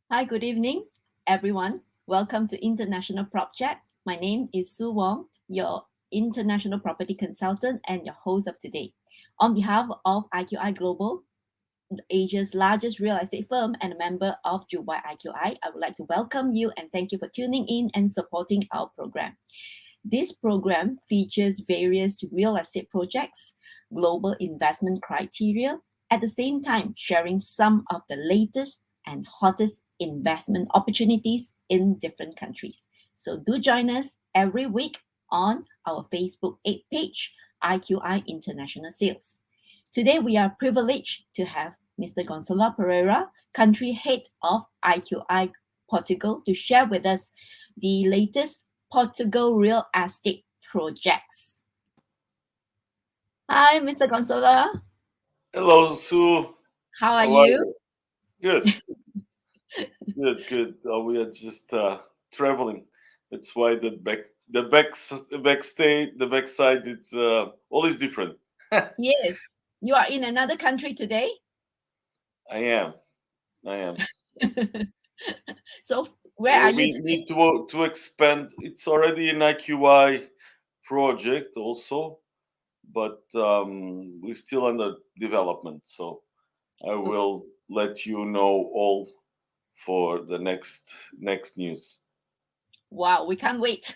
Hi, good evening, everyone. Welcome to International Project. My name is Sue Wong, your international property consultant and your host of today. On behalf of IQI Global, Asia's largest real estate firm and a member of Dubai IQI, I would like to welcome you and thank you for tuning in and supporting our program. This program features various real estate projects, global investment criteria, at the same time sharing some of the latest and hottest investment opportunities in different countries. So do join us every week on our Facebook page, IQI International Sales. Today, we are privileged to have Mr. Goncalo Pereira, country head of IQI Portugal, to share with us the latest Portugal Real Estate Projects. Hi, Mr. Goncalo. Hello, Sue. How are you? Good. Good. We are just traveling. That's why the backside, it's always different. Yes. You are in another country today? I am. So Where are you We today? need to expand. It's already an IQI project also, but we're still under development. So I Okay. will let you know all for the next news. Wow, we can't wait.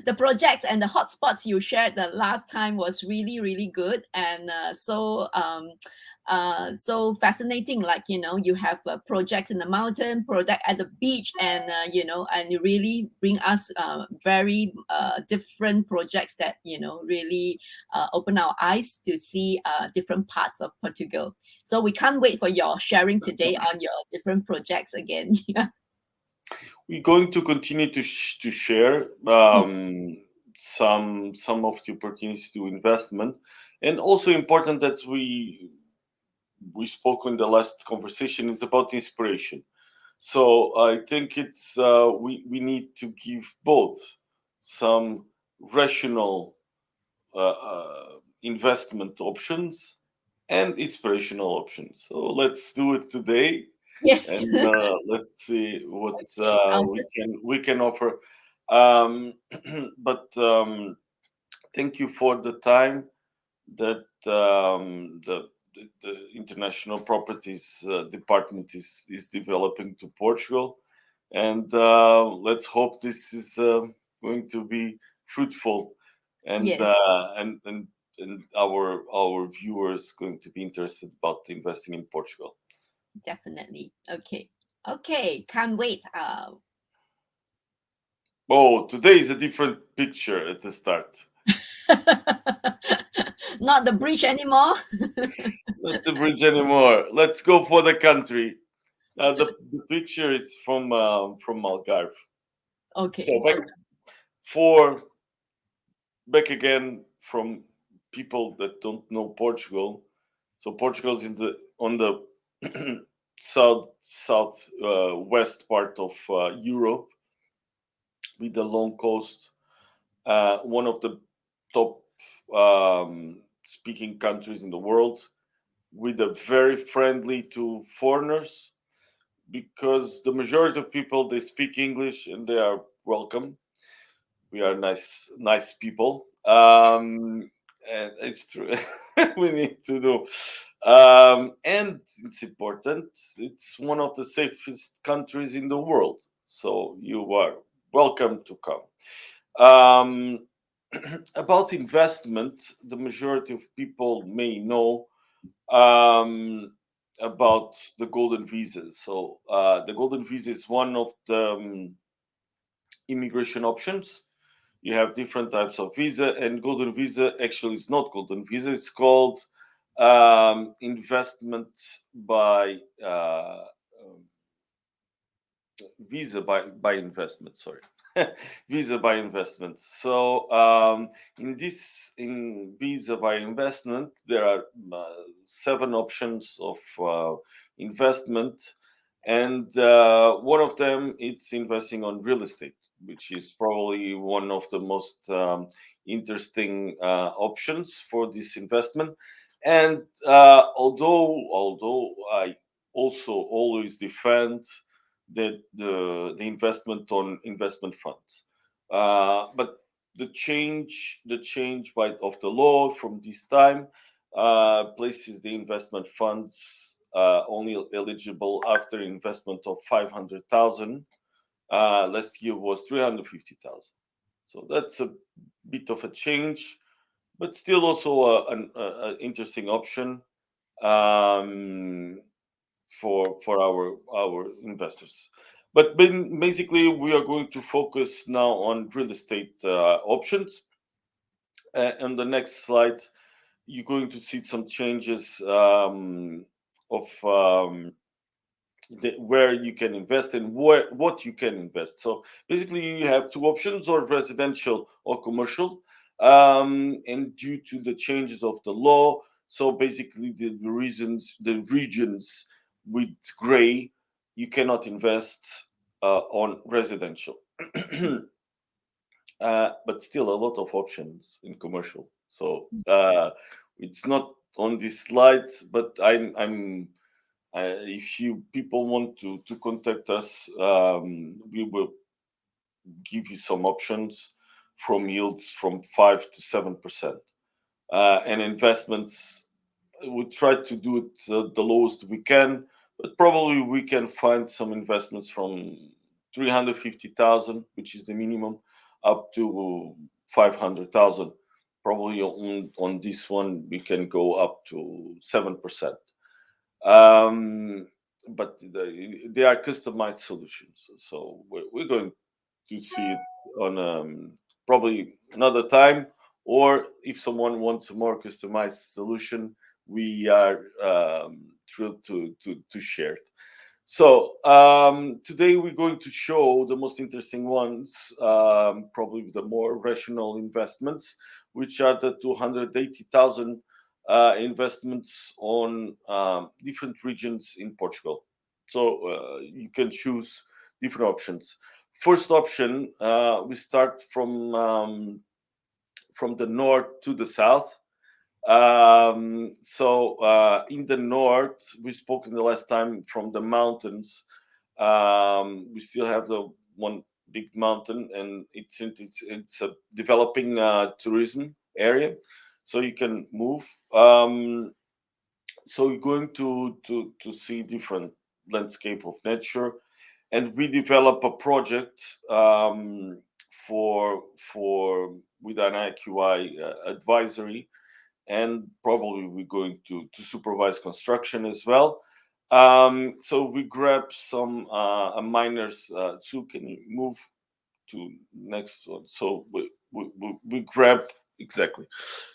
The projects and the hotspots you shared the last time was really, really good and so fascinating. Like you have projects in the mountain, project at the beach, and and you really bring us very different projects that really open our eyes to see different parts of Portugal. So we can't wait for your sharing today on your different projects again. Yeah. We're going to continue to share Mm. some of the opportunities to investment, and also important that we spoke in the last conversation is about inspiration. So I think it's we need to give both some rational investment options and inspirational options. So let's do it today, Yes. and let's see what Okay. I'll just we can offer. Um, but thank you for the time that the international properties department is developing to Portugal, and let's hope this is going to be fruitful, and yes, and our viewers going to be interested about investing in Portugal. definitely. Okay. Okay. Can't wait. Oh, today is a different picture at the start. Not the bridge anymore. Not the bridge anymore. Let's go for the country. The picture is from Algarve. Okay. So Okay. for back again from people that don't know Portugal. So Portugal is in the on the west part of Europe with the long coast. One of the top speaking countries in the world, with a very friendly to foreigners because the majority of people they speak English and they are welcome. We are nice people, and it's true. We need to do, and it's important. It's one of the safest countries in the world, so you are welcome to come. um, about investment, the majority of people may know um, about the golden visa. So the golden visa is one of the immigration options. You have different types of visa, and golden visa actually is not golden visa. It's called investment by visa by investment. Sorry, visa by investment. So in visa by investment, there are seven options of investment, and one of them it's investing on real estate, which is probably one of the most interesting options for this investment. And although I also always defend the investment on investment funds. But the change of the law from this time places the investment funds only eligible after investment of 500,000. Last year was 350,000. So that's a bit of a change, but still also an interesting option um, for our investors. But basically, we are going to focus now on real estate options. On the next slide, you're going to see some changes of where you can invest and what you can invest. So basically, you have two options: or residential or commercial. And due to the changes of the law, so basically the regions with gray, you cannot invest on residential. But still a lot of options in commercial. So it's not on this slide, but I'm If you people want to contact us, we will give you some options from yields from 5 to 7%, and investments. We try to do it the lowest we can, but probably we can find some investments from 350,000, which is the minimum, up to 500,000. Probably on this one we can go up to 7%. Um, but they are customized solutions, so we're going to see it on probably another time. Or if someone wants a more customized solution, we are thrilled to share it. So today we're going to show the most interesting ones, probably the more rational investments, which are the 280,000 investments on different regions in Portugal. So you can choose different options. First option, we start from the north to the south. In the north, we spoke in the last time from the mountains. We still have the one big mountain, and it's a developing tourism area, so you can move. So you're going to see different landscape of nature, and we develop a project for with an IQI advisory, and probably we're going to supervise construction as well. So we grab some miners. Sue, can you move to next one? So we grab exactly.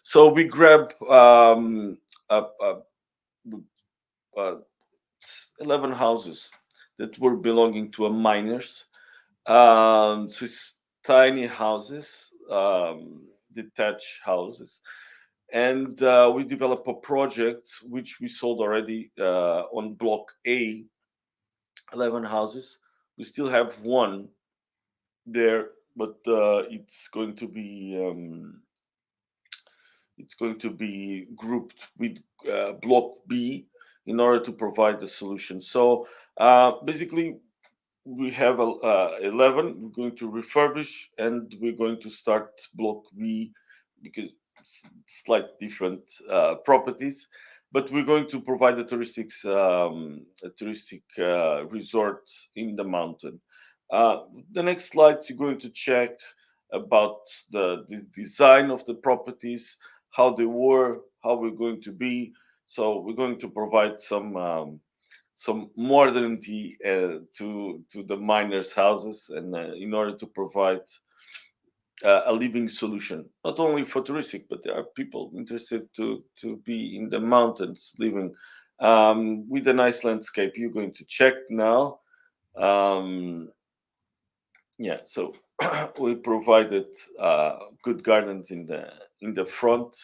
So we grab a, 11 houses that were belonging to a miners. So it's tiny houses, detached houses, and we developed a project which we sold already on Block A, 11 houses. We still have one there, but it's going to be grouped with Block B in order to provide the solution. So basically, we have 11. We're going to refurbish, and we're going to start Block B because it's slight different properties. But we're going to provide a touristic resort in the mountain. The next slides, you're going to check about the design of the properties, how they were, how we're going to be. So we're going to provide some modernity to the miners' houses, and in order to provide a living solution, not only for touristic, but there are people interested to be in the mountains living with a nice landscape. You're going to check now. Um, yeah, so we provided good gardens in the front,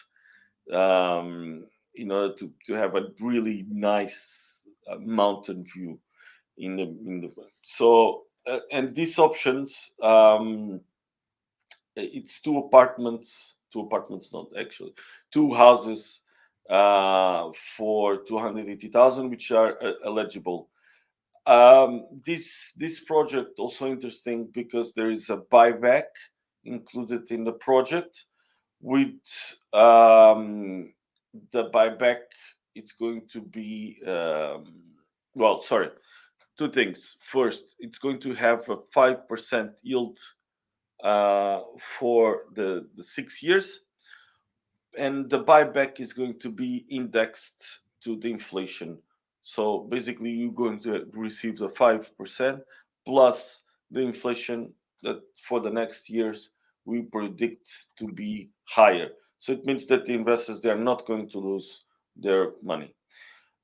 in order to have a really nice mountain view in the and these options, it's two apartments, not actually, two houses for 280,000, which are eligible. This project also interesting because there is a buyback included in the project. With the buyback, it's going to be well, sorry, two things. First, it's going to have a 5% yield for the 6 years, and the buyback is going to be indexed to the inflation. So basically, you're going to receive the 5% plus the inflation that for the next years we predict to be higher. So it means that the investors, they are not going to lose their money.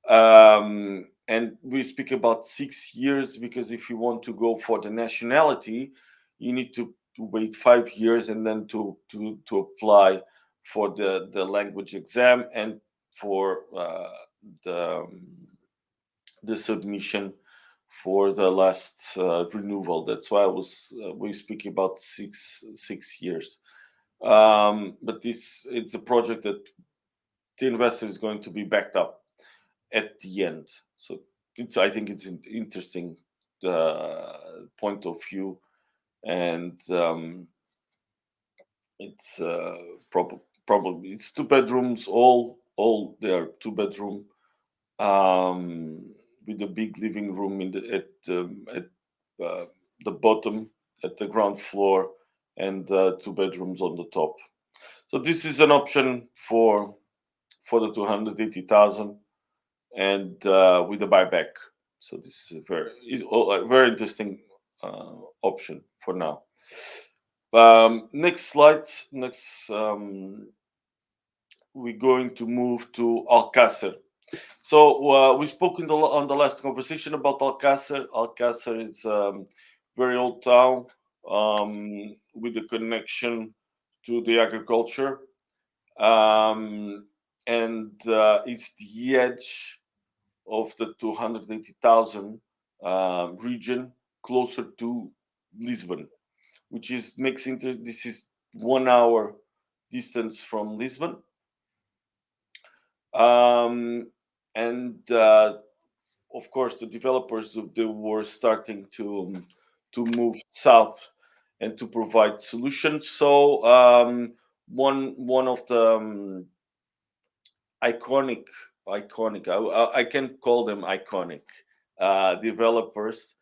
And we speak about 6 years because if you want to go for the nationality, you need to wait 5 years and then to apply for the language exam and for the the submission for the last renewal. That's why I was we speak about 6 years. But this it's a project that the investor is going to be backed up at the end. So it's I think it's an interesting point of view, and it's probably it's two bedrooms. All they are two bedroom, um, with a big living room at the bottom, at the ground floor, and two bedrooms on the top. So this is an option for the 280,000, and with a buyback. So this is a very interesting option for now. Next slide. Next, we're going to move to Alcácer. So we spoke on the last conversation about Alcácer. Alcácer is very old town, with a connection to the agriculture, um, and it's the edge of the 280,000 region, closer to Lisbon, which is this is 1 hour distance from Lisbon, um, and of course the developers they were starting to move south and to provide solutions. So one of the iconic I can call them iconic developers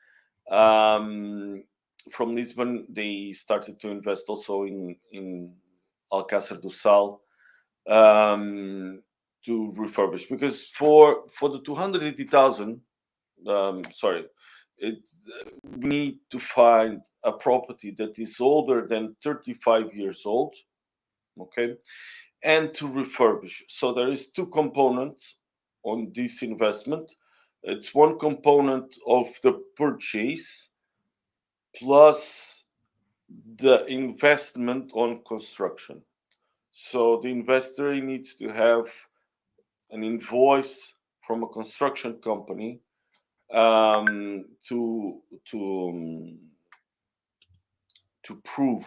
um, from Lisbon. They started to invest also in Alcácer do Sal, um, to refurbish, because for the 280,000, sorry, it we need to find a property that is older than 35 years old, okay, and to refurbish. So there is two components on this investment. It's one component of the purchase plus the investment on construction. So the investor needs to have an invoice from a construction company, um, to to um, to prove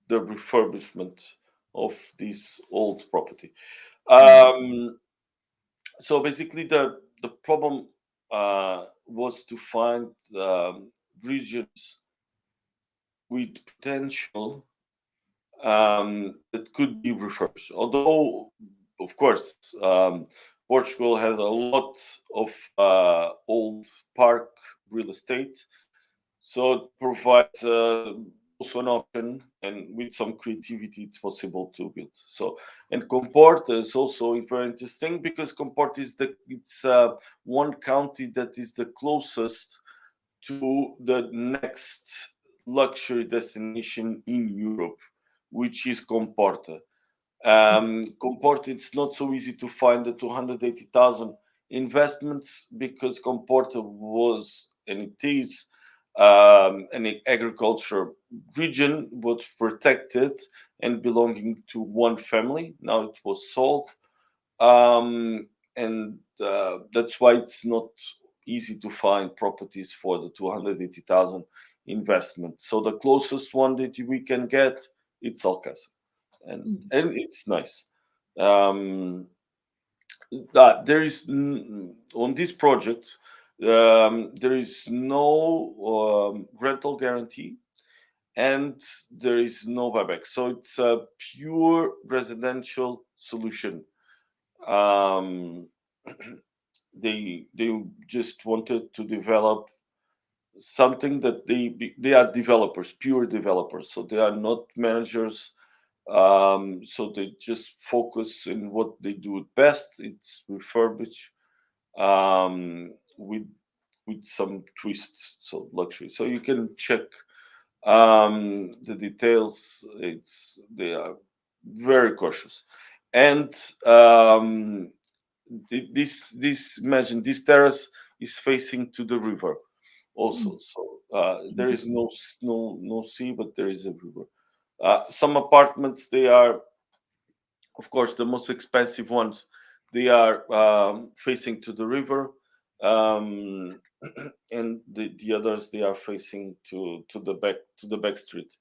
the refurbishment of this old property. Mm, Um, so basically, the problem was to find regions with potential, that could be refurbished. Although, of course, Portugal has a lot of old park real estate, so it provides also an option, and with some creativity, it's possible to build. So, and Comporta is also very interesting, because Comporta is it's one county that is the closest to the next luxury destination in Europe, which is Comporta. Comporta, it's not so easy to find the 280,000 investments, because Comporta was, and it is, an agriculture region, was protected and belonging to one family. Now it was sold, and that's why it's not easy to find properties for the 280,000 investment. So the closest one that we can get, it's Alcácer, mm, and it's nice. Um, that there is on this project, there is no rental guarantee, and there is no buyback. So it's a pure residential solution. Um, they just wanted to develop something that they are developers, pure developers. So they are not managers. So they just focus in what they do best. It's refurbish, with some twists, so luxury. So you can check the details. It's They are very cautious, and um, this imagine this terrace is facing to the river mm, also. So there is no sea, but there is a river. Some apartments, they are, of course, the most expensive ones. They are facing to the river, um, and the others, they are facing to the back street.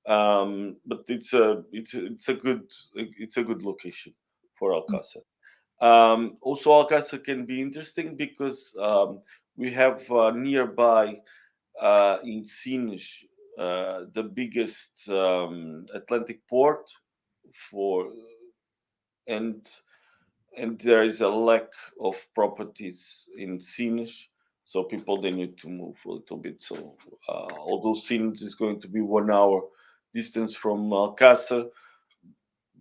But it's a good location for mm, Alcácer. Also, Alcázar can be interesting because we have nearby in Sines the biggest Atlantic port for and and there is a lack of properties in Sines, so people they need to move a little bit. So although Sines is going to be 1 hour distance from Alcázar,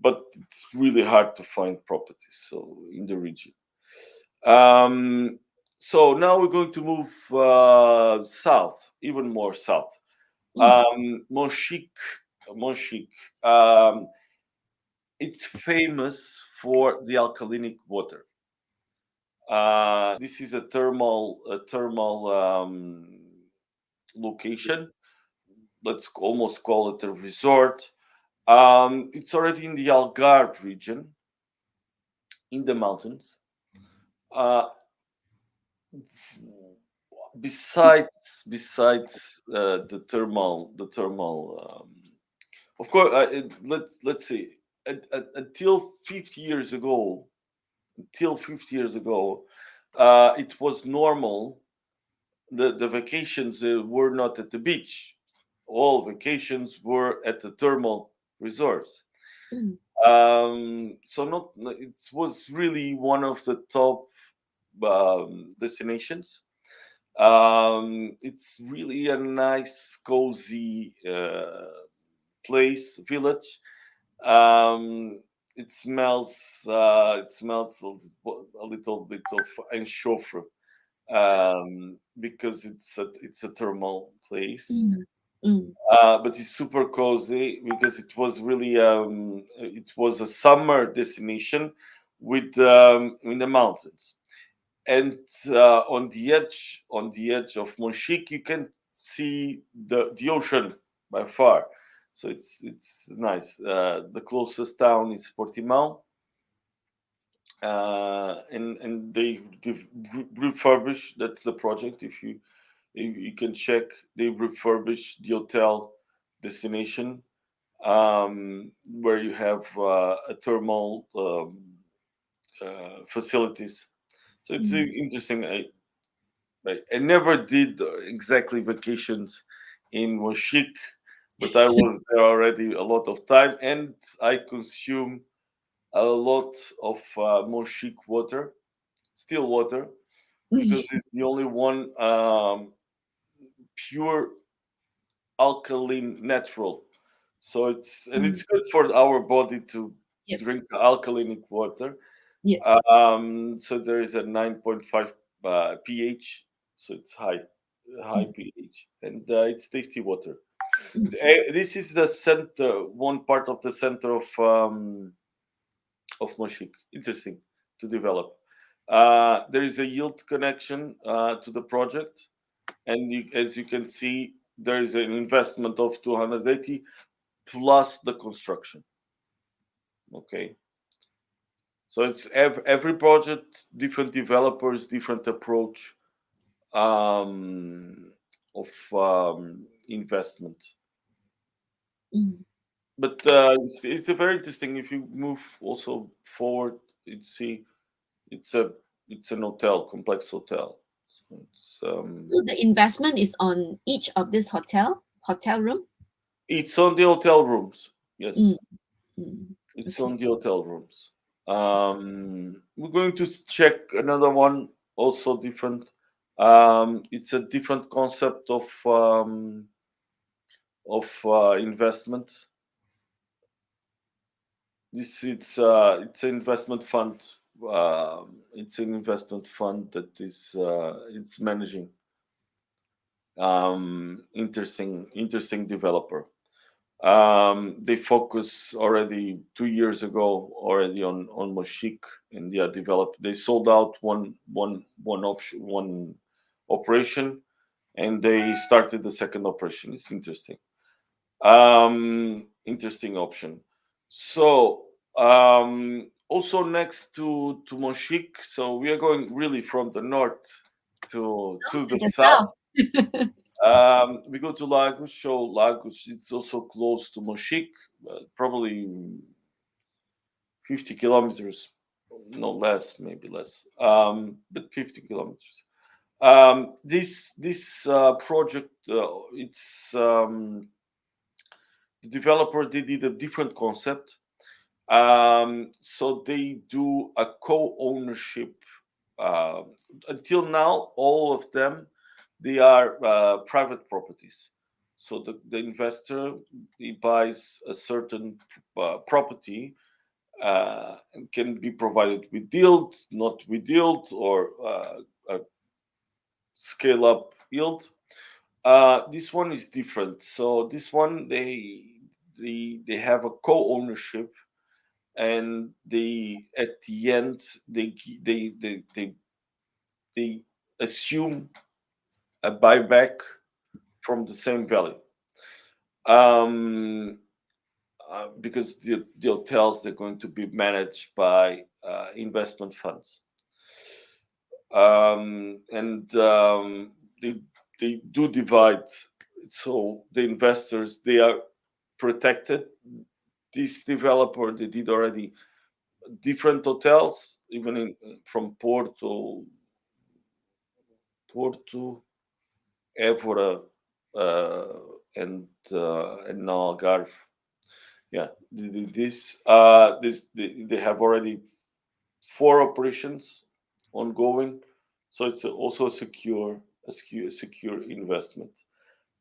but it's really hard to find properties so in the region. Um, so now we're going to move south, even more south. Mm. Monchique, Monchique. Um, it's famous for the alkalinic water. This is a thermal location. Let's almost call it a resort. It's already in the Algarve region, in the mountains. Uh, besides the thermal, of course, let's say until 50 years ago, it was normal. The vacations were not at the beach. All vacations were at the thermal resorts. Mm. So not it was really one of the top destinations. It's really a nice, cozy place, village. Um, it smells a little bit of enchofre because it's a thermal place. Mm. Mm. But it's super cozy because it was a summer destination with in the mountains, and on the edge of Monchique you can see the ocean by far, so it's nice. The closest town is Portimão, and they refurbish. That's the project. If you can check, they refurbish the hotel destination, where you have a thermal facilities. So it's Mm. interesting. I never did exactly vacations in Moshik, but I was there already a lot of time, and I consume a lot of Moshik water, still water, because it's the only one pure alkaline natural. So it's Mm. good for our body to Yep. drink alkalinic water. Yep. So there is a 9.5 pH, so it's high Mm. pH, and it's tasty water. Mm. This is the center, one part of the center of Moshik. Interesting to develop. There is a yield connection to the project, and as you can see, there is an investment of 280 plus the construction. Okay, so it's every project, different developers, different approach of investment. Mm. But it's a very interesting. If you move also forward, you see it's a it's an hotel, complex hotel. So So the investment is on each of this hotel room. it's on the hotel rooms. Mm. Yes, Mm. it's Okay. on the hotel rooms. We're going to check another one, also different. It's a different concept of investment. It's an investment fund. It's an investment fund that is it's managing. Interesting developer. They focus already 2 years ago already on Moshik, and yeah, developed. They sold out one option, one operation, and they started the second operation. It's interesting. Interesting option. So also next to Moshik, so we are going really from the north to To the the south. south. We go to Lagos. So Lagos, it's also close to Moshik, probably 50 kilometers no less, maybe less, but 50 kilometers. This project, it's the developer, they did a different concept. So they do a co-ownership. Uh, until now, all of them, they are private properties. So the investor, he buys a certain property, and can be provided with yield, not with yield, or a scale up yield. This one is different. So this one, they have a co-ownership, and they, at the end, they assume a buyback from the same value. Um, because the hotels, they're going to be managed by investment funds, and they they do divide. So the investors, they are protected. This developer, they did already different hotels, even from Porto, Évora, uh, and now Algarve. Yeah, they have already four operations ongoing, so it's also a secure investment.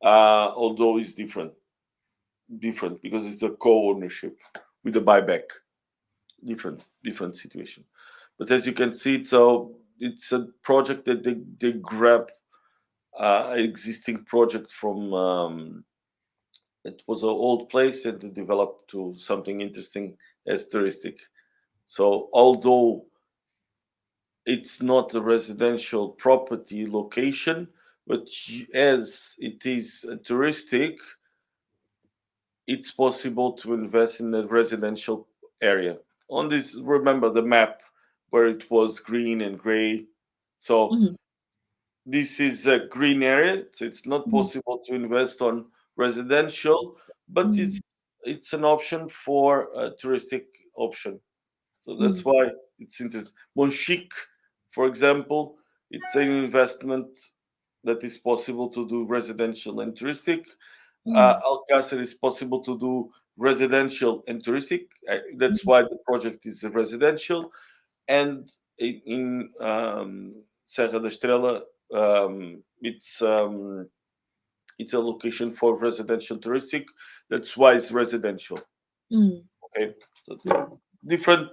Although it's different because it's a co-ownership with a buyback. Different situation. But as you can see, it's a project that they grab existing project from. It was an old place, and they developed to something interesting as touristic. So although it's not a residential property location, but as it is a touristic, it's possible to invest in a residential area. On this, remember the map where it was green and gray. So Mhm, this is a green area, so it's not mhm, possible to invest on residential, but it's mhm, it's an option for a touristic option. So that's mhm, why it's interesting. Monchique, for example, it's an investment that is possible to do residential and touristic. mhm, Alcácer is possible to do residential and touristic. That's why the project is a residential. And in Serra da Estrela, it's a location for residential touristic. That's why it's residential. mhm. Okay, so Yeah. different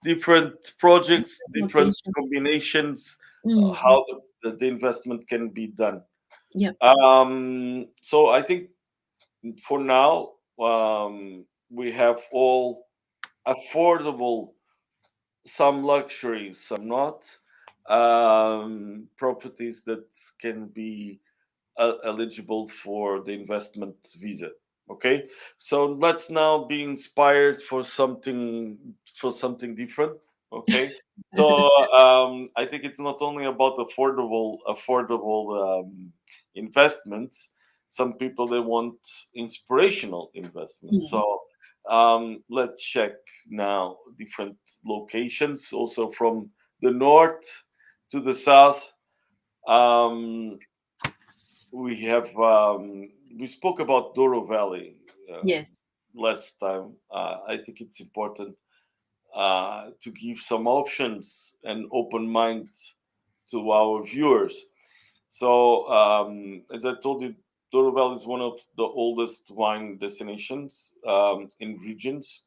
different projects, Different different location. combinations, Mhm. how the investment can be done. Yeah. So I think for now, we have all affordable, some luxuries, some not, properties that can be eligible for the investment visa. Okay, so let's now be inspired for something different. Okay, so I think it's not only about affordable investments. Some people, they want inspirational investments. Mhm. So let's check now different locations, also from the north to the south. Um, we spoke about Douro Valley Yes. last time. I think it's important to give some options and open mind to our viewers. So, as I told you, Douro Valley is one of the oldest wine destinations in regions.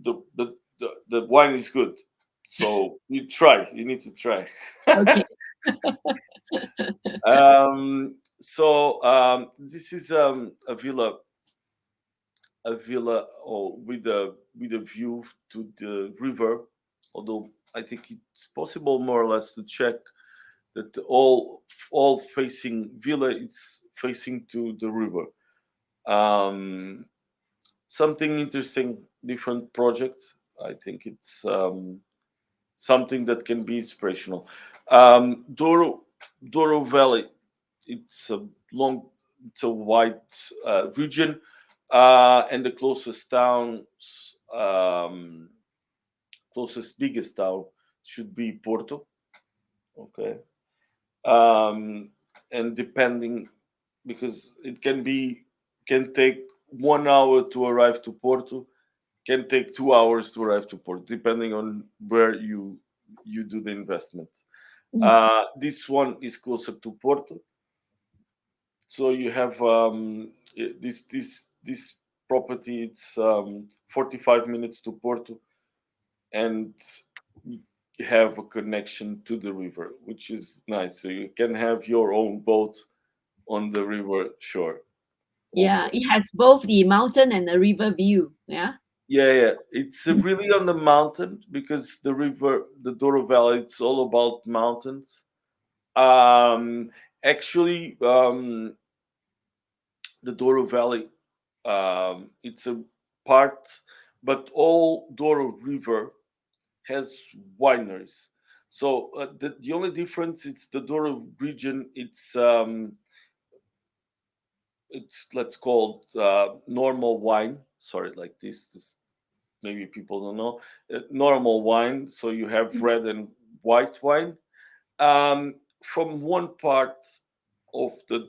The wine is good, so you need to try. Okay. This is a villa, with a view to the river. Although I think it's possible, more or less, to check that all facing villa is facing to the river. Um, Something interesting, different project. I think it's something that can be inspirational. Douro Valley, it's a long, it's a wide region, and the closest towns, closest biggest town should be Porto. Okay. um, and depending, because it can take 1 hour to arrive to Porto, can take 2 hours to arrive to Porto, depending on where you do the investment. Mm. This one is closer to Porto, so you have this property. It's 45 minutes to Porto, and you have a connection to the river, which is nice. So you can have your own boat on the river shore also. Yeah, it has both the mountain and the river view. Yeah. Yeah, yeah. It's really on the mountain because the river, the Douro Valley, it's all about mountains. Um, Actually, the Douro Valley, it's a part, but all Douro River has wineries. So the only difference, it's the Douro region. It's let's call it normal wine. Sorry, like this maybe people don't know. Normal wine. So you have red and white wine. From one part of the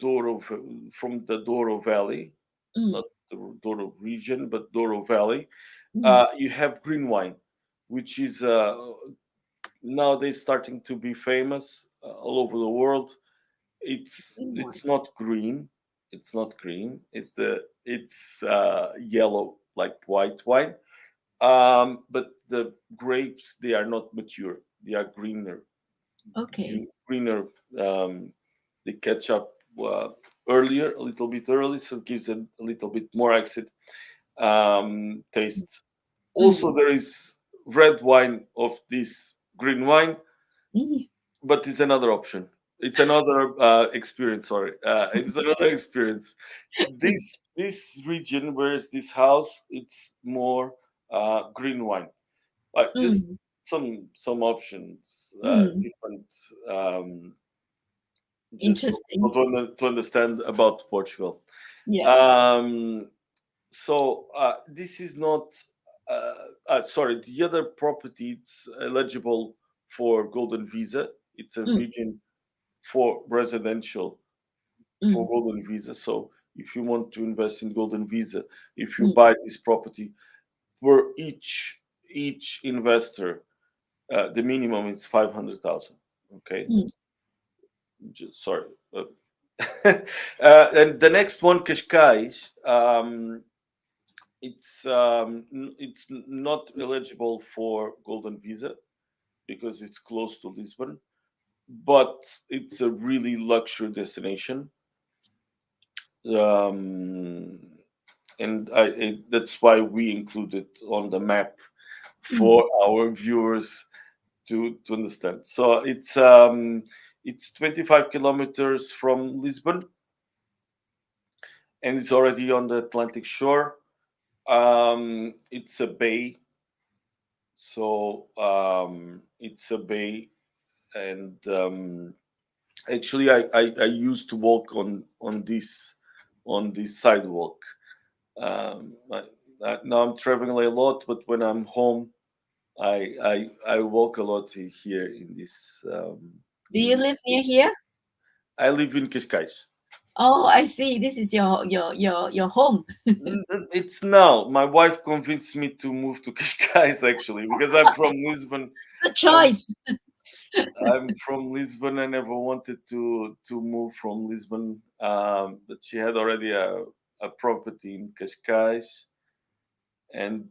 from the Douro Valley, Mm, not the Douro region, but Douro Valley, mm. you have green wine, which is nowadays starting to be famous all over the world. Green It's wine. not green. It's not green. It's yellow like white wine. But the grapes, they are not mature. They are greener. Okay. Greener. Um, they catch up earlier, a little bit early, so it gives a little bit more acid taste. Mm, Also, there is red wine of this green wine, mm, but it's another option. It's another experience. Sorry, it's another experience. This region, where is this house? It's more green wine. Just mm, some options, mm. different. Um, just Interesting. to understand about Portugal. Yeah. Um, so this is not. Sorry, the other property, it's eligible for golden visa. It's a Mm, region for residential for mm, golden visa. So if you want to invest in golden visa, if you mm, buy this property, for each investor, the minimum is 500,000. Okay, mm, sorry. And the next one, Cascais, it's not eligible for golden visa because it's close to Lisbon, but it's a really luxury destination. Um, and that's why we include it on the map mm, for our viewers to understand. So it's 25 kilometers from Lisbon, and it's already on the Atlantic shore. It's a bay, so it's a bay, and actually, I used to walk on this sidewalk. Now I'm traveling a lot, but when I'm home, I walk a lot here in this Do you live near here? I live in Cascais. Oh, I see. This is your home. It's now. My wife convinced me to move to Cascais actually because I'm from Lisbon. Good Um, choice. I'm from Lisbon. I never wanted to move from Lisbon, but she had already a property in Cascais, and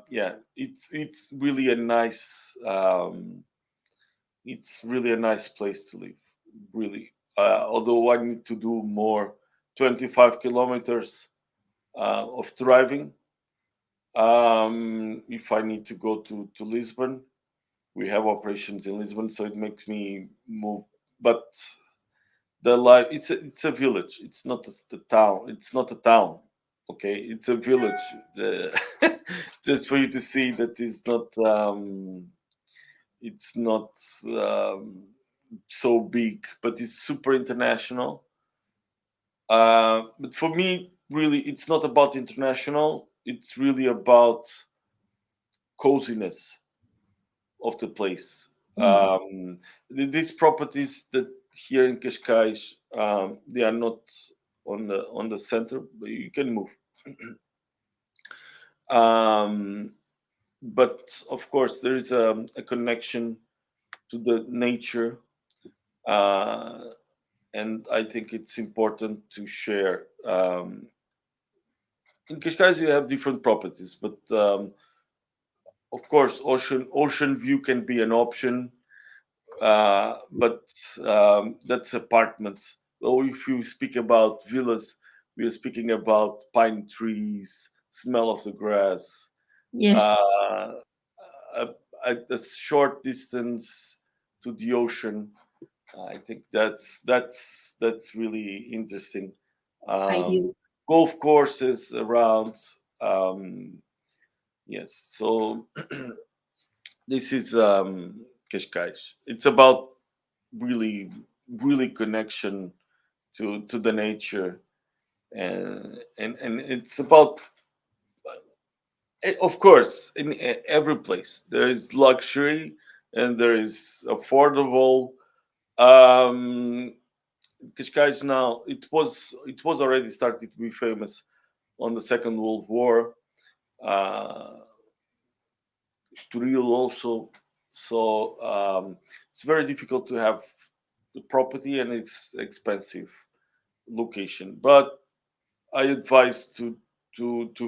yeah, it's really a nice it's really a nice place to live. Really, although I need to do more, 25 kilometers of driving. If I need to go to Lisbon, we have operations in Lisbon, so it makes me move. But the life, it's a village. It's not the town. It's not a town. Okay, it's a village. Just for you to see that it's not so big, but it's super international. But for me, really, it's not about international. It's really about coziness. of the place. Mm. These properties that here in Cascais, they are not on the center, but you can move. um, but of course, there is a connection to the nature, uh, and I think it's important to share. In Cascais, you have different properties, but of course, ocean view can be an option, but that's apartments. So if you speak about villas, we are speaking about pine trees, smell of the grass, Yes, uh, a, a short distance to the ocean. I think that's really interesting. Um, ideal. Golf courses around. Um, yes, so this is Cascais. It's about really really connection to the nature, and it's about, of course, in every place there is luxury and there is affordable. um Cascais now, it was already started to be famous on the Second World War. uh Estoril also. So it's very difficult to have the property, and it's expensive location. But I advise to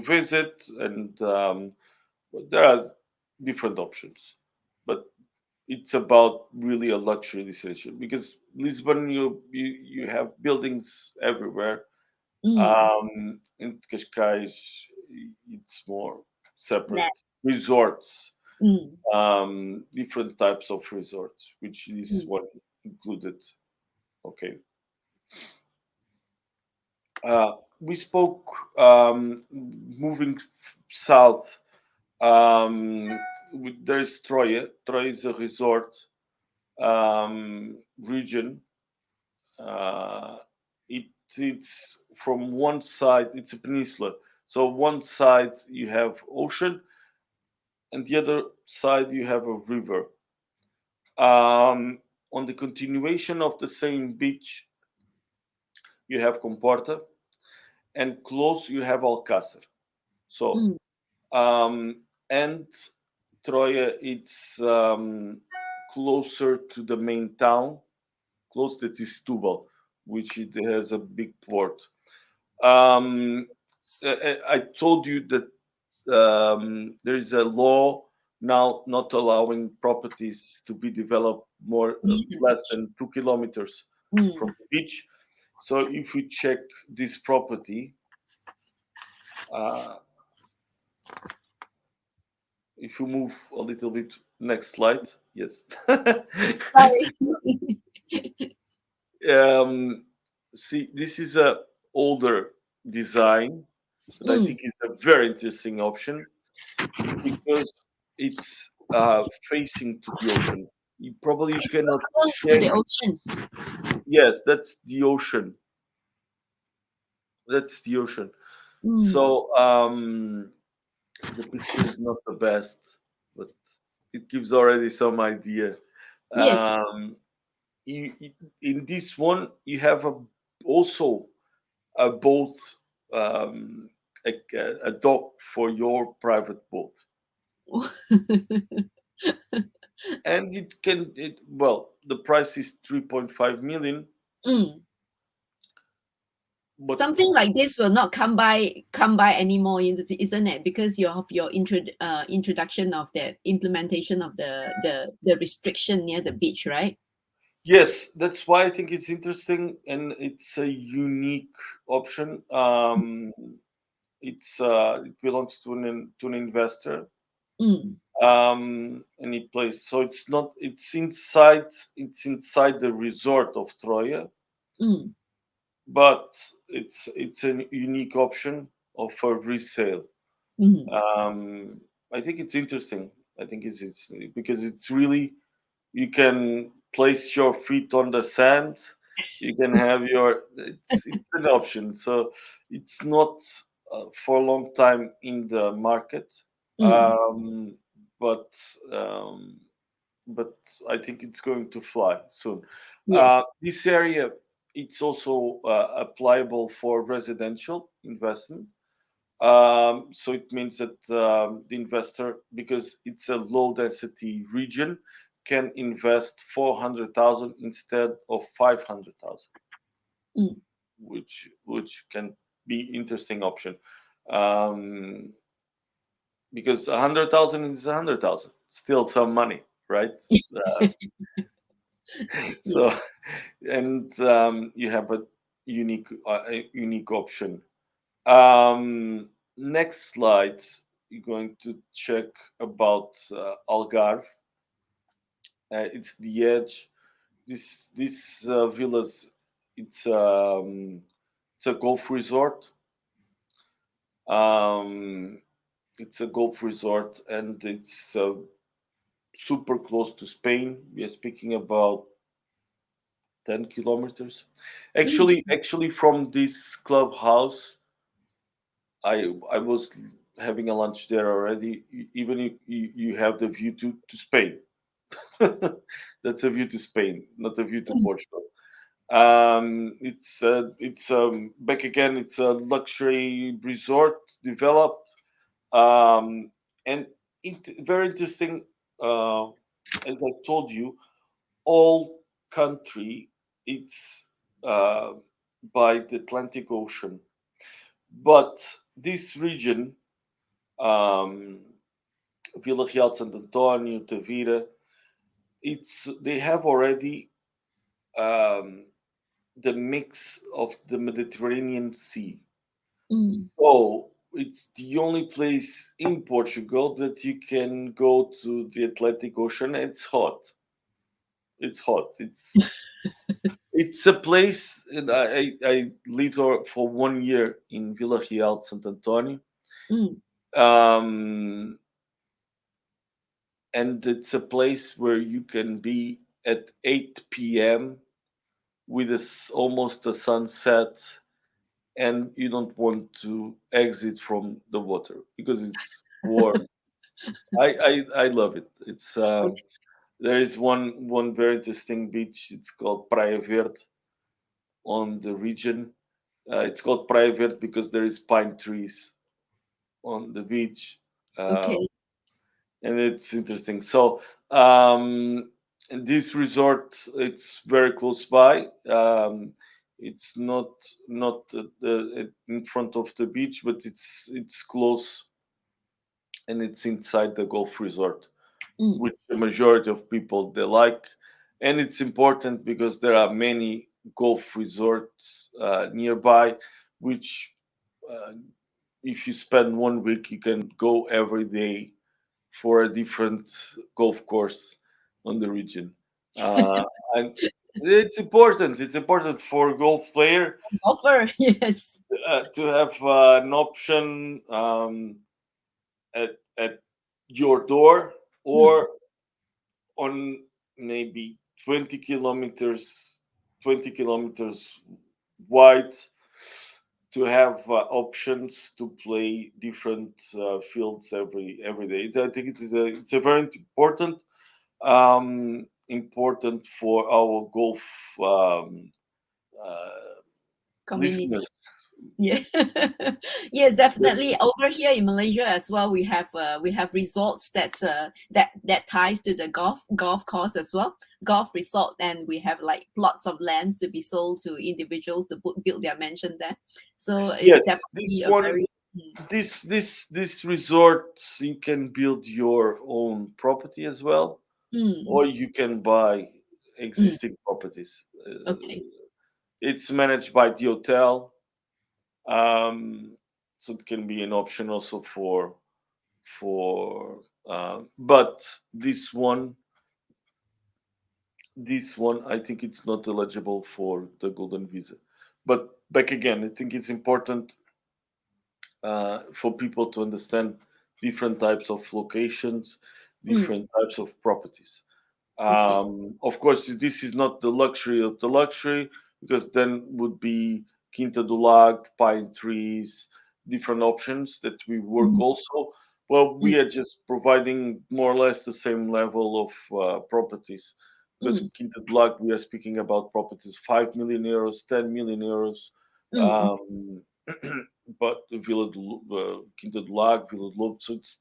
visit, and there are different options. But it's about really a luxury destination, because Lisbon, you have buildings everywhere. Mm. In Cascais, it's more separate That. resorts, Mm. different types of resorts, which this Mm. one included. Okay. We spoke, moving south. There is Troia. Troia is a resort region. Uh, it's from one side, it's a peninsula. So one side you have ocean, and the other side you have a river. On the continuation of the same beach, you have Comporta, and close you have Alcácer. So, Mm. and Troia, it's closer to the main town, close to Setúbal, which it has a big port. Um, I told you that there is a law now not allowing properties to be developed more Near the less beach. than 2 kilometers from Mm. the beach. So if we check this property, uh, if you move a little bit, next slide, yes. Sorry. um, See, this is a older design that I Mm. think is a very interesting option, because it's facing to the ocean. You It's so cannot close to check. the ocean. Yes, that's the ocean. That's the ocean. Mm. So the picture is not the best, but it gives already some idea. Yes. Um, in this one, you have also a boat, um, a dock for your private boat, and the price is 3.5 million, Mm. but Something like this will not come by anymore, isn't it? Because you have your introduction of the implementation of the restriction near the beach, right? yes, that's why I think it's interesting, and it's a unique option. It belongs to an investor, Mm. and he plays. So it's not. It's inside the resort of Troia, Mm. but it's a unique option of a resale. Mm. Um, I think it's interesting. I think it's because it's really, you can place your feet on the sand. You can have it's an option. So it's not for a long time in the market, Mm. but um, but I think it's going to fly soon. Yes. This area, it's also applicable for residential investment. So it means that the investor, because it's a low density region, can invest 400,000 instead of 500,000, Mm. which can be interesting option. Um, because 100,000 is 100,000, still some money, right? Uh, Yeah. so, and you have a unique option. Next slide, you're going to check about Algarve. It's the edge. This villas, it's it's a golf resort. Um, it's a golf resort, and it's super close to Spain. We are speaking about 10 kilometers. Mm. Actually, from this clubhouse, I was having a lunch there already. Even you have the view to Spain. That's a view to Spain, not a view to Mm. Portugal. It's back again. It's a luxury resort developed, um, and very interesting. Uh, as I told you, all country it's uh, by the Atlantic Ocean, but this region, um, Vila Real de Santo Antonio, Tavira, it's they have already um, the mix of the Mediterranean Sea. Mm. So it's the only place in Portugal that you can go to the Atlantic Ocean. It's hot. It's hot. It's a place, and I lived for 1 year in Vila Real de Santo Antonio, Mm. um, and it's a place where you can be at 8 p.m. with almost a sunset, and you don't want to exit from the water because it's warm. I love it. It's Okay. there is one very interesting beach. It's called Praia Verde on the region. It's called Praia Verde because there is pine trees on the beach, uh, Okay. and it's interesting. So and this resort, it's very close by. It's not in front of the beach, but it's close, and it's inside the golf resort, Mm. which the majority of people they like, and it's important because there are many golf resorts nearby, which uh, if you spend 1 week, you can go every day for a different golf course on the region. Uh, and it's important. It's important for a golf player Golfer. Yes. to have an option at your door Mm. or on maybe 20 kilometers 20 kilometers wide, to have options to play different fields every day. I think it's a very important for our golf um, uh, Community. listeners. Yeah. Yes, definitely. Over here in Malaysia as well, we have resorts that ties to the golf course as well. Golf resort, and we have like plots of lands to be sold to individuals to build their mansion there. So it's Yes, this definitely a one, very this resort, you can build your own property as well, mm, or you can buy mm, existing properties. okay. It's managed by the hotel, um, so it can be an option also for. But this one, I think it's not eligible for the golden visa. But back again, I think it's important for people to understand different types of locations, Mm, different types of properties. okay. Of course, this is not the luxury of the luxury, because then would be Quinta do Lago, pine trees, different options that we work Mm, also. Well, Mm, we are just providing more or less the same level of properties because mm, Quinta do Lago, we are speaking about properties 5 million euros, 10 million euros. mm, Um, but Quinta do Lago, Vila do Lobo, so it's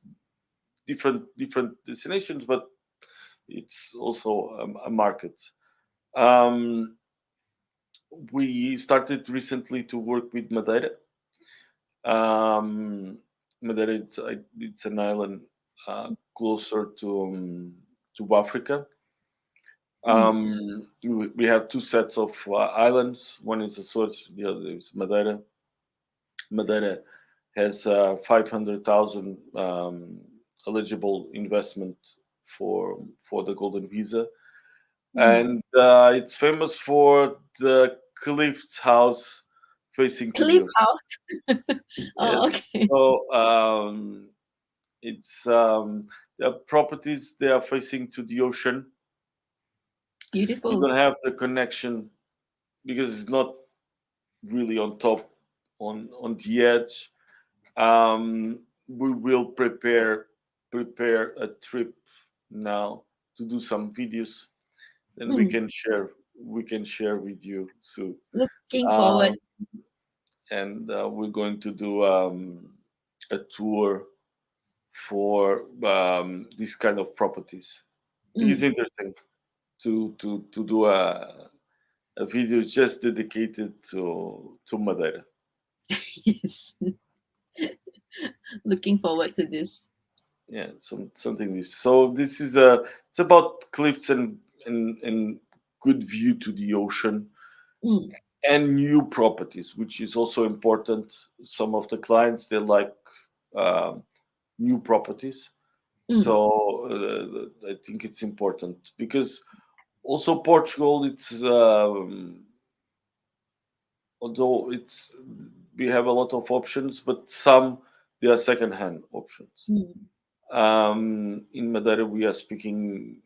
different destinations, but it's also a market. Um, we started recently to work with Madeira. Um, Madeira, it's an island closer to Africa. mm. We have two sets of islands. One is Açores, the other is Madeira. Madeira has 500,000 eligible investment for the golden visa, Mm. and it's famous for the Cliff's house facing to the Cliff ocean. House. Oh, Yes, okay. so it's the properties they are facing to the ocean. You Beautiful. don't have the connection because it's not really on top on the edge. We will prepare a trip now to do some videos, and Mm. we can share with you soon. Looking forward. Um, and we're going to do a tour for these kind of properties. It's Mm. interesting to do a video just dedicated to Madeira. Yes. Looking forward to this. Yeah, something this. So this is a it's about cliffs and good view to the ocean Mm. and new properties, which is also important. Some of the clients they like um, new properties, Mm. so I think it's important because also Portugal. It's although it's we have a lot of options, but some they are second-hand options. Mm. In Madeira, we are speaking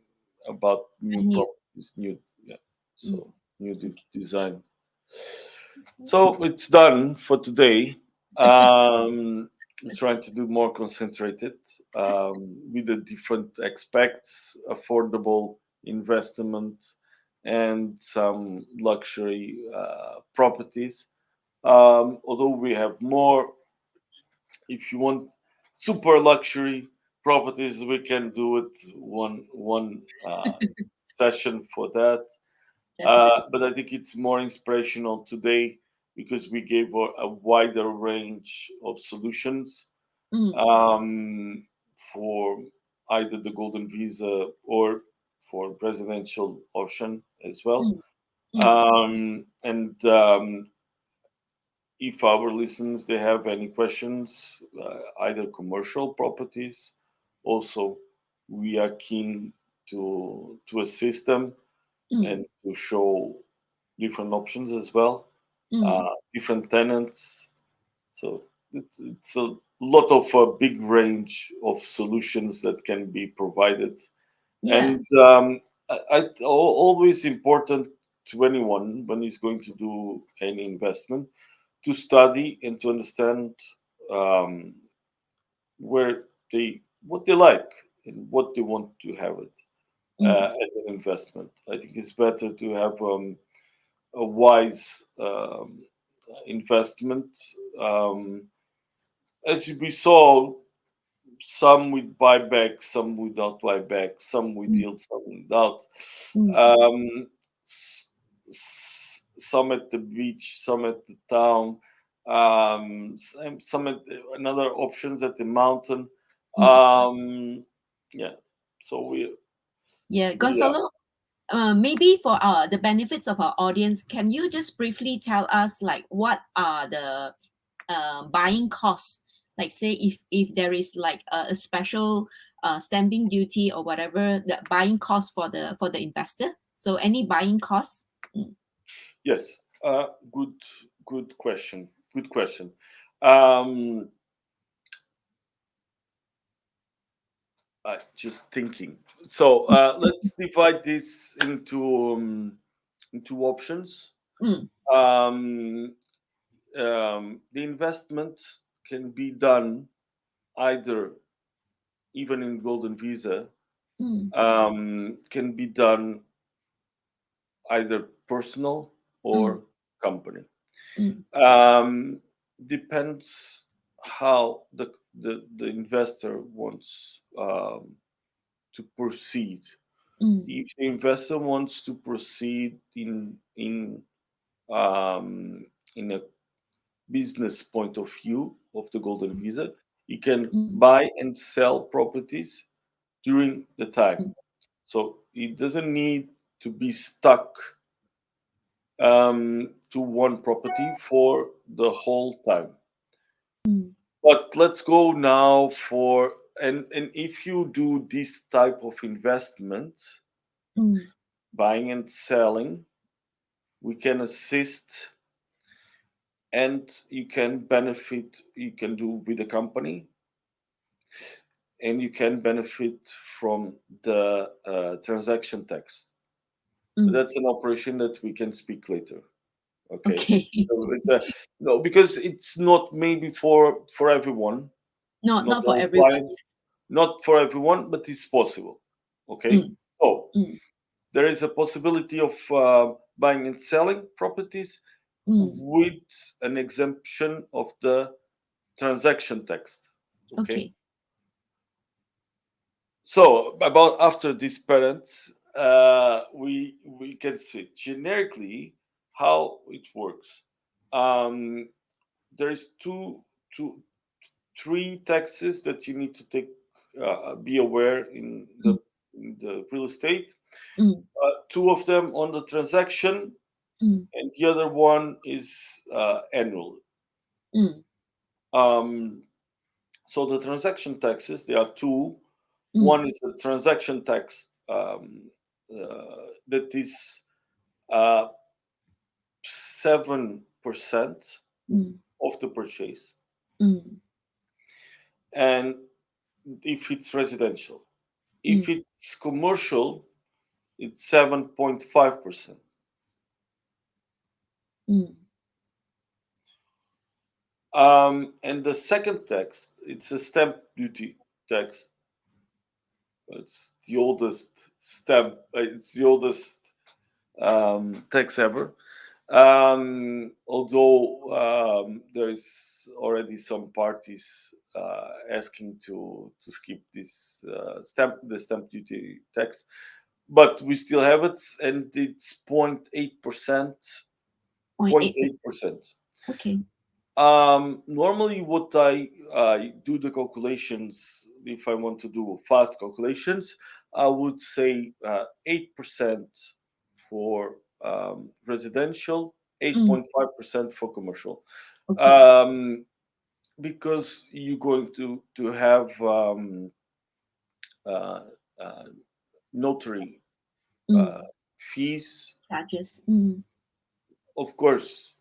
about new And you. properties, new yeah, Mm. so new design. So it's done for today. I'm trying to do more concentrated with the different aspects, affordable investment, and some luxury properties. Although we have more, if you want super luxury properties, we can do it one session for that. Definitely. But I think it's more inspirational today because we gave a wider range of solutions Mm. um, for either the golden visa or for presidential option as well. Mm. Mm. And if our listeners they have any questions, either commercial properties, also we are keen to assist them Mm. and to show different options as well, Mm. different tenants. So it's a lot of a big range of solutions that can be provided, Yeah. and always important to anyone when he's going to do any investment to study and to understand um, where they what they like and what they want to have it Mm. as an investment. I think it's better to have a wise investment. Um, as we saw, some with buyback, some without buyback, some with Mm. yield, some without. Mm. Um, some at the beach, some at the town, some at another options at the mountain. Mm. Um, yeah, so Yeah. we are. Gonzalo, maybe for the benefits of our audience, can you just briefly tell us like what are the buying costs? Like say if there is like a special stamping duty or whatever, the buying cost for the investor. So any buying costs? Mm. Yes, good, good question. Good question. Um, just thinking. So let's divide this into options. Mm. Um, the investment can be done either. even in golden visa, mm, can be done either personal mm, or company. mm, Um, Depends how the investor wants to proceed. mm, If the investor wants to proceed um, in a business point of view of the golden visa, he can mm, buy and sell properties during the time. mm, So he doesn't need to be stuck to one property for the whole time. mm, But let's go now for and if you do this type of investment, mm, buying and selling, we can assist and you can benefit. You can do with the company, and you can benefit from the transaction tax. But mm. that's an operation that we can speak later. Okay. Okay. So no, because it's not maybe for everyone, not Not for all everyone. clients, Yes. not for everyone, but it's possible. Okay. Mm, So mm, there is a possibility of buying and selling properties mm. with an exemption of the transaction tax. Okay. Okay. So about after these parents, we can see generically how it works. Um, there is two, three taxes that you need to take be aware Mm, in the real estate. mm, Two of them on the transaction, mm, and the other one is annual. mm, Um, so the transaction taxes, there are two. mm, One is a transaction tax that is 7% mm, of the purchase, mm, and if it's residential, if mm, it's commercial, it's 7.5%. mm. And the second tax, it's a stamp duty tax. It's the oldest stamp. It's the oldest tax ever. Although there is already some parties asking to skip this the stamp duty tax, but we still have it, and it's 0.8%. 0.8%. 0.8%. Okay. Normally, what I do the calculations, if I want to do fast calculations, I would say 8% for residential, Mm, 8.5% for commercial, okay. um, because you're going to have uh, uh, notary uh, Mm. fees. Charges. Mm, Of course,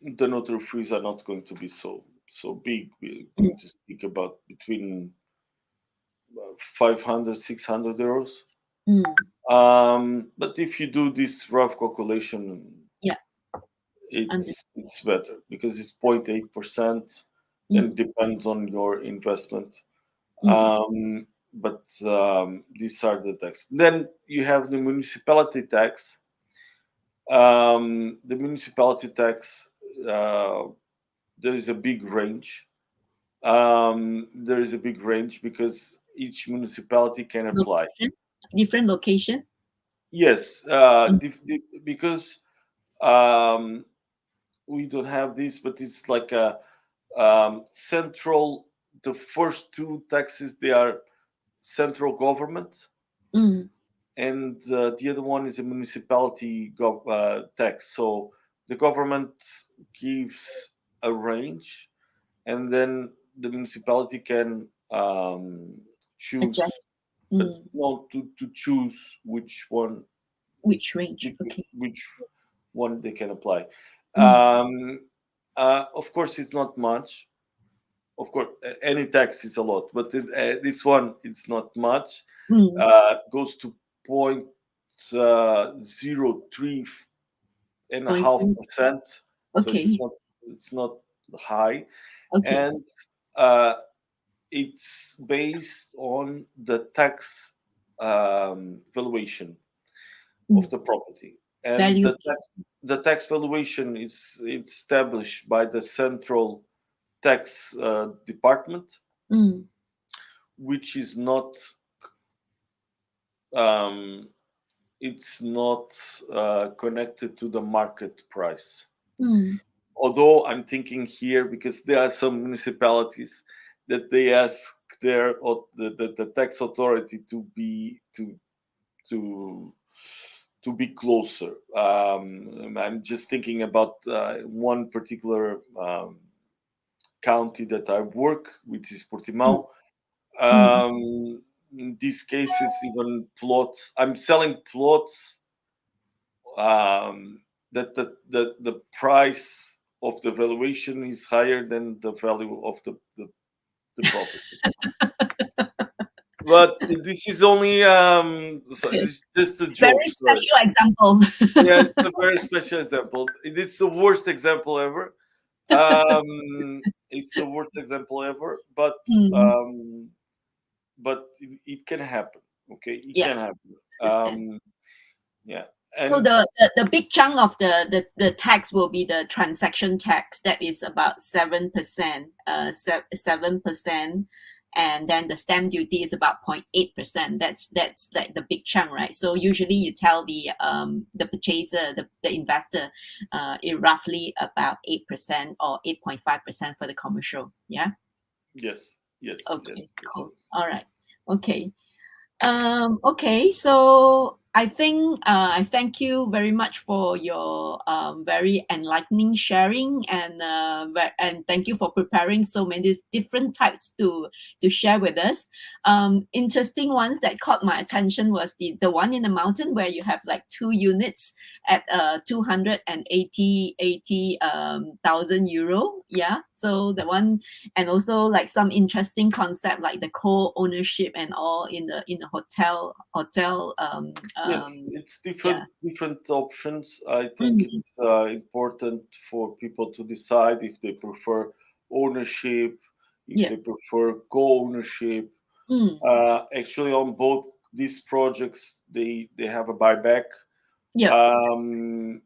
the notary fees are not going to be so big. We're mm, going to speak about between 500, 600 euros. mm. But if you do this rough calculation, Yeah. it's better because it's 0.8% and Mm, depends on your investment. mm. But these are the tax. Then you have the municipality tax. The municipality tax, uh, there is a big range. There is a big range because each municipality can apply. Location. Different location. Yes, Mm, because um, we don't have this, but it's like a central. The first two taxes they are central government, mm, and the other one is a municipality tax. So the government gives a range, and then the municipality can choose adjust. Mm. no to choose which one Which range? Okay. which one they can apply. Mm, Um, of course, it's not much. Of course, any tax is a lot, but this one it's not much. mm. Goes to point 0.3 and a Point half zero. percent, so Okay. it's not high, Okay. and uh, it's based on the tax valuation of Mm. the property, and Value. the tax valuation is it's established by the central tax department, Mm. which is not um, it's not connected to the market price. Mm. Although I'm thinking here because there are some municipalities that they ask the tax authority to to be closer. I'm just thinking about one particular county that I work, which is Mm. Portimao. Mm. In these cases, even plots. I'm selling plots that the price of the valuation is higher than the value of the property. But this is only so Okay. this is just a Very joke. Sorry. special example. Yeah, it's a very special example. It's the worst example ever. It's the worst example ever, Mm. but it can happen. Okay, it Yeah, can happen. understand. Yeah, So and the big chunk of the tax will be the transaction tax that is about 7%, 7%, and then the stamp duty is about 0.8%. That's like the big chunk, right? So usually you tell the purchaser, the investor, it roughly about 8% or 8.5% for the commercial. Yeah. yes, yes, Okay. yes, yes, Cool. yes. All right. Okay. Okay, so I think I thank you very much for your very enlightening sharing, and thank you for preparing so many different types to share with us. Interesting ones that caught my attention was the one in the mountain where you have like two units at 280,000 euro. Yeah, so the one, and also like some interesting concept like the co-ownership and all in the hotel Yes, it's yeah. different options. I think Mm, it's important for people to decide if they prefer ownership, if yeah. they prefer co-ownership. Mm, Actually, on both these projects, they have a buyback. yeah. Um,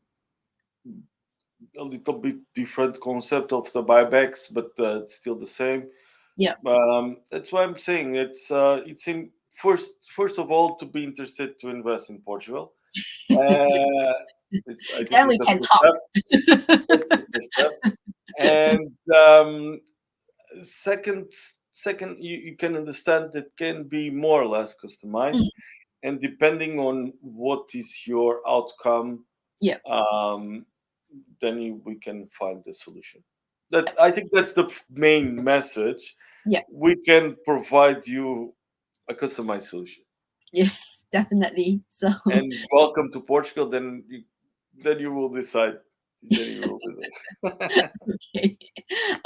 a little bit different concept of the buybacks, but it's still the same. Yeah. That's why I'm saying it's in first of all to be interested to invest in Portugal. Uh, I think Then we it's a can first talk. step. It's the first step. And second, second, you can understand that can be more or less customized, Mm, and depending on what is your outcome, yeah. um, then we can find the solution. That I think that's the main message. Yeah. We can provide you a customized solution. Yes, definitely. So And welcome to Portugal. Then you will decide. Then you will decide. okay.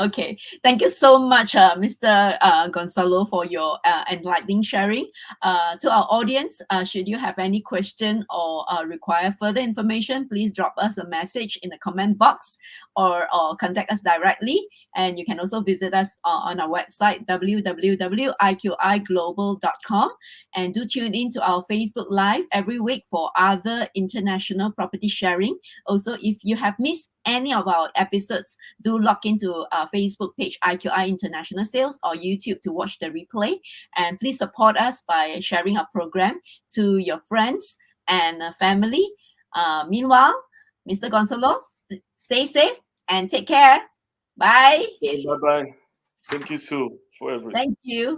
Okay. Thank you so much, Mr. Gonzalo, for your enlightening sharing. To our audience, should you have any question or require further information, please drop us a message in the comment box, or contact us directly. And you can also visit us on our website, www.iqiglobal.com. And do tune in to our Facebook Live every week for other international property sharing. Also, if you have missed any of our episodes, do log into our Facebook page, IQI International Sales, or YouTube to watch the replay. And please support us by sharing our program to your friends and family. Meanwhile, Mr. Gonzalo, stay safe and take care. Bye. Bye bye. Thank you, Sue, for everything. Thank you.